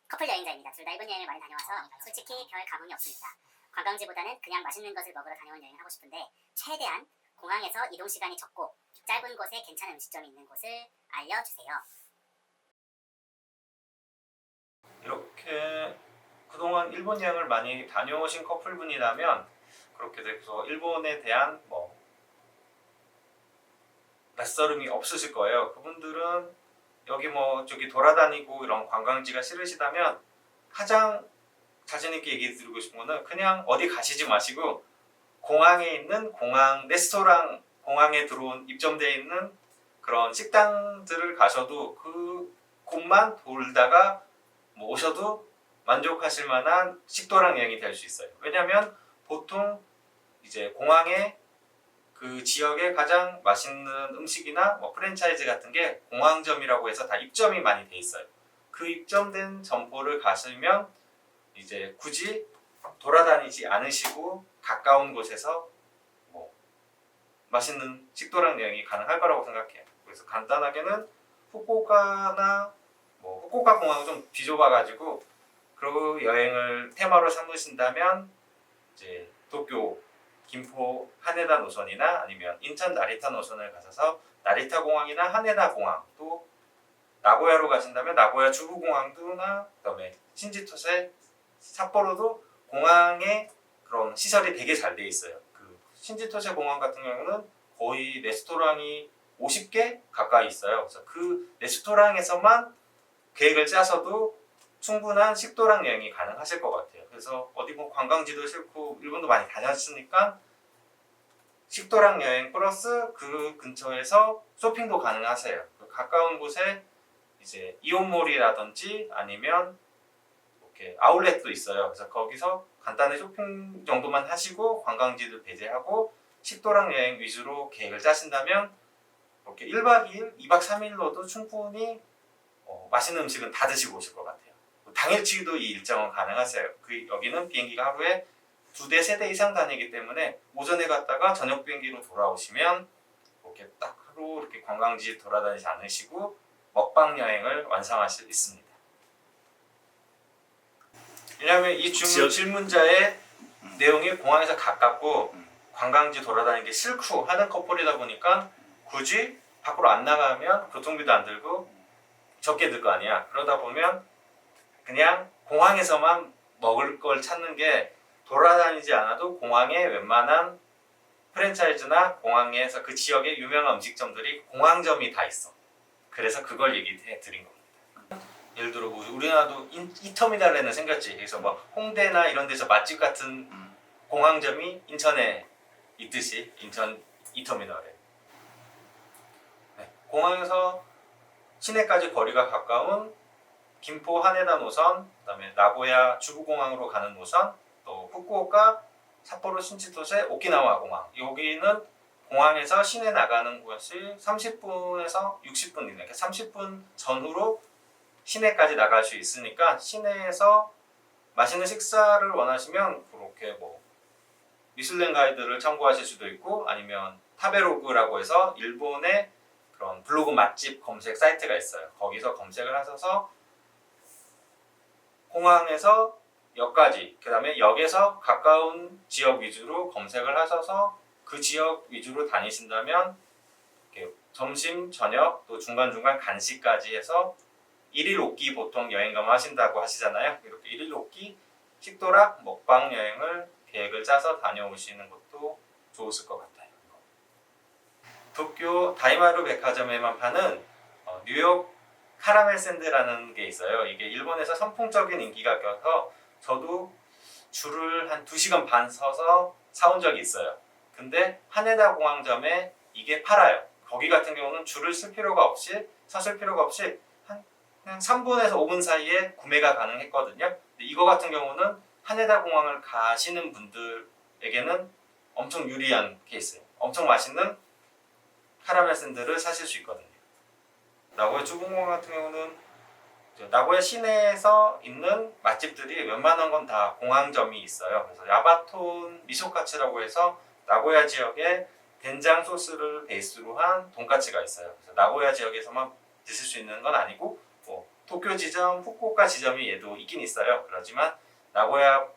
커플 여행자입니다. 둘 다 일본 여행을 많이 다녀와서 솔직히 별 감흥이 없습니다. 관광지보다는 그냥 맛있는 것을 먹으러 다녀온 여행을 하고 싶은데 최대한 공항에서 이동 시간이 적고 짧은 곳에 괜찮은 음식점이 있는 곳을 알려주세요. 이렇게 그동안 일본 여행을 많이 다녀오신 커플분이라면 그렇게 돼서 일본에 대한 낯설음이 없으실 거예요. 그분들은 여기 저기 돌아다니고 이런 관광지가 싫으시다면 가장 자신있게 얘기 드리고 싶은 거는 그냥 어디 가시지 마시고 공항에 있는 공항 레스토랑, 공항에 입점되어 있는 그런 식당들을 가셔도 그 곳만 돌다가 오셔도 만족하실 만한 식도락 여행이 될 수 있어요. 왜냐하면 보통 이제 공항에 그 지역에 가장 맛있는 음식이나 프랜차이즈 같은 게 공항점이라고 해서 다 입점이 많이 돼 있어요. 그 입점된 점포를 가시면 이제 굳이 돌아다니지 않으시고 가까운 곳에서 맛있는 식도락 여행이 가능할 거라고 생각해요. 그래서 간단하게는 후쿠오카나 후쿠오카 공항은 좀 비좁아가지고 그리고 여행을 테마로 삼으신다면 이제 도쿄, 김포, 하네다 노선이나 아니면 인천 나리타 노선을 가셔서 나리타 공항이나 하네다 공항, 또 나고야로 가신다면 나고야 주부 공항도나 그다음에 신지토세, 삿포로도 공항에 그런 시설이 되게 잘 돼 있어요. 그 신지토세 공항 같은 경우는 거의 레스토랑이 50개 가까이 있어요. 그래서 그 레스토랑에서만 계획을 짜서도 충분한 식도락 여행이 가능하실 것 같아요. 그래서 어디 관광지도 싫고 일본도 많이 다녔으니까 식도락 여행 플러스 그 근처에서 쇼핑도 가능하세요. 가까운 곳에 이제 이온몰이라든지 아니면 이렇게 아울렛도 있어요. 그래서 거기서 간단히 쇼핑 정도만 하시고 관광지를 배제하고 식도락 여행 위주로 계획을 짜신다면 이렇게 1박 2일, 2박 3일로도 충분히 맛있는 음식은 다 드시고 오실 것 같아요. 당일치기도 이 일정은 가능하세요. 여기는 비행기가 하루에 2대, 3대 이상 다니기 때문에 오전에 갔다가 저녁 비행기로 돌아오시면 이렇게 딱 하루 이렇게 관광지 돌아다니지 않으시고 먹방 여행을 완성할 수 있습니다. 왜냐하면 이 질문자의 내용이 공항에서 가깝고 관광지 돌아다니는 게 싫고 하는 커플이다 보니까 굳이 밖으로 안 나가면 교통비도 안 들고 적게 들 거 아니야. 그러다 보면 그냥 공항에서만 먹을 걸 찾는 게 돌아다니지 않아도 공항에 웬만한 프랜차이즈나 공항에서 그 지역의 유명한 음식점들이 공항점이 다 있어. 그래서 그걸 얘기해 드린 겁니다. 예를 들어 우리나라도 이터미널에는 생겼지. 그래서 홍대나 이런 데서 맛집 같은 공항점이 인천에 있듯이 인천 이터미널에. 네. 공항에서 시내까지 거리가 가까운 김포 하네다 노선, 그다음에 나고야 주부공항으로 가는 노선, 또 후쿠오카, 삿포로 신치토세, 오키나와 공항. 여기는 공항에서 시내 나가는 곳이 30분에서 60분 이내, 30분 전후로 시내까지 나갈 수 있으니까 시내에서 맛있는 식사를 원하시면 그렇게 미슐랭 가이드를 참고하실 수도 있고 아니면 타베로그라고 해서 일본의 그런 블로그 맛집 검색 사이트가 있어요. 거기서 검색을 하셔서 공항에서 역까지, 그 다음에 역에서 가까운 지역 위주로 검색을 하셔서 그 지역 위주로 다니신다면 이렇게 점심, 저녁, 또 중간중간 간식까지 해서 1일 5끼 보통 여행 가면 하신다고 하시잖아요. 이렇게 1일 5끼 식도락 먹방 여행을 계획을 짜서 다녀오시는 것도 좋으실 것 같아요. 도쿄 다이마루 백화점에만 파는 뉴욕 카라멜 샌드라는 게 있어요. 이게 일본에서 선풍적인 인기가 껴서 저도 줄을 한 2시간 반 서서 사온 적이 있어요. 근데 하네다 공항점에 이게 팔아요. 거기 같은 경우는 줄을 서실 필요가 없이 그냥 3분에서 5분 사이에 구매가 가능했거든요. 근데 이거 같은 경우는 하네다 공항을 가시는 분들에게는 엄청 유리한 케이스예요. 엄청 맛있는 카라멜 샌드를 사실 수 있거든요. 나고야 주부공항 같은 경우는 나고야 시내에서 있는 맛집들이 웬만한 건 다 공항점이 있어요. 그래서 야바톤 미소카츠라고 해서 나고야 지역에 된장 소스를 베이스로 한 돈까츠가 있어요. 그래서 나고야 지역에서만 드실 수 있는 건 아니고 도쿄 지점, 후쿠오카 지점이 얘도 있긴 있어요. 그렇지만 나고야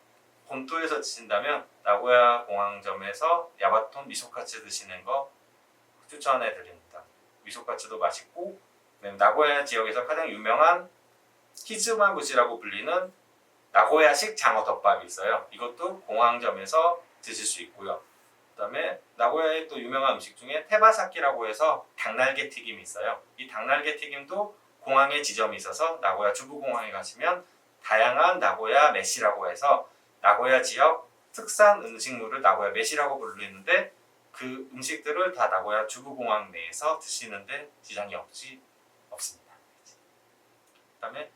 본토에서 드신다면 나고야 공항점에서 야바톤 미소카츠 드시는 거 추천해 드립니다. 미소카츠도 맛있고, 나고야 지역에서 가장 유명한 히즈마부시라고 불리는 나고야식 장어 덮밥이 있어요. 이것도 공항점에서 드실 수 있고요. 그다음에 나고야의 또 유명한 음식 중에 테바사키라고 해서 닭날개 튀김이 있어요. 이 닭날개 튀김도 공항에 지점이 있어서 나고야 중부공항에 가시면 다양한 나고야 메시라고 해서 나고야 지역 특산 음식물을 나고야 메시라고 부르는데 그 음식들을 다 나고야 중부공항 내에서 드시는데 지장이 없습니다. 그다음에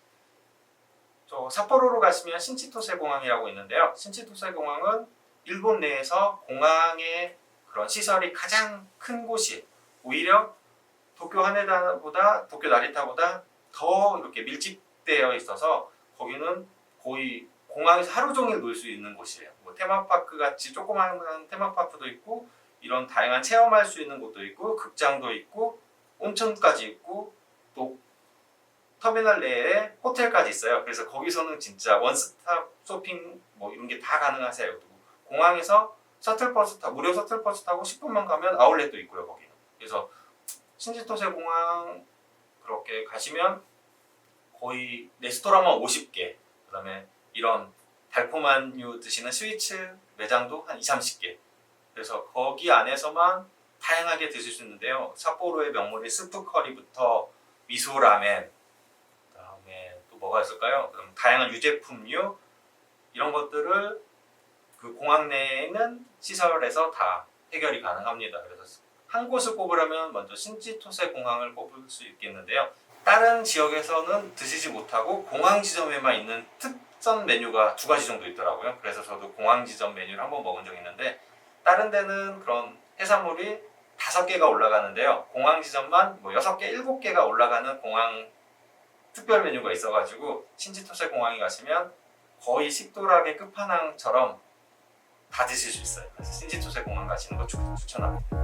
저 삿포로로 가시면 신치토세 공항이라고 있는데요. 신치토세 공항은 일본 내에서 공항의 그런 시설이 가장 큰 곳이 오히려 도쿄 하네다보다 도쿄 나리타보다 더 이렇게 밀집되어 있어서 거기는 거의 공항에서 하루 종일 놀 수 있는 곳이에요. 뭐 테마파크 같이 조그마한 테마파크도 있고 이런 다양한 체험할 수 있는 곳도 있고 극장도 있고 온천까지 있고 또 터미널 내에 호텔까지 있어요. 그래서 거기서는 진짜 원스톱 쇼핑 뭐 이런 게 다 가능하세요. 공항에서 무료 셔틀버스 타고 10분만 가면 아울렛도 있고요. 거기는. 그래서 신치토세 공항 그렇게 가시면 거의 레스토랑만 50개, 그다음에 이런 달콤한 유 드시는 스위츠 매장도 한 20-30개. 그래서 거기 안에서만 다양하게 드실 수 있는데요. 삿포로의 명물인 스프 커리부터 미소 라멘, 그다음에 또 뭐가 있을까요? 그럼 다양한 유제품류 이런 것들을 그 공항 내에 있는 시설에서 다 해결이 가능합니다. 그래서 한 곳을 꼽으려면 먼저 신치토세 공항을 꼽을 수 있겠는데요. 다른 지역에서는 드시지 못하고 공항 지점에만 있는 특선 메뉴가 2가지 정도 있더라고요. 그래서 저도 공항 지점 메뉴를 한번 먹은 적이 있는데 다른 데는 그런 해산물이 5개가 올라가는데요. 공항 지점만 뭐 6개, 7개가 올라가는 공항 특별 메뉴가 있어가지고 신치토세 공항에 가시면 거의 식도락의 끝판왕처럼 다 드실 수 있어요. 그래서 신치토세 공항 가시는 거 추천합니다.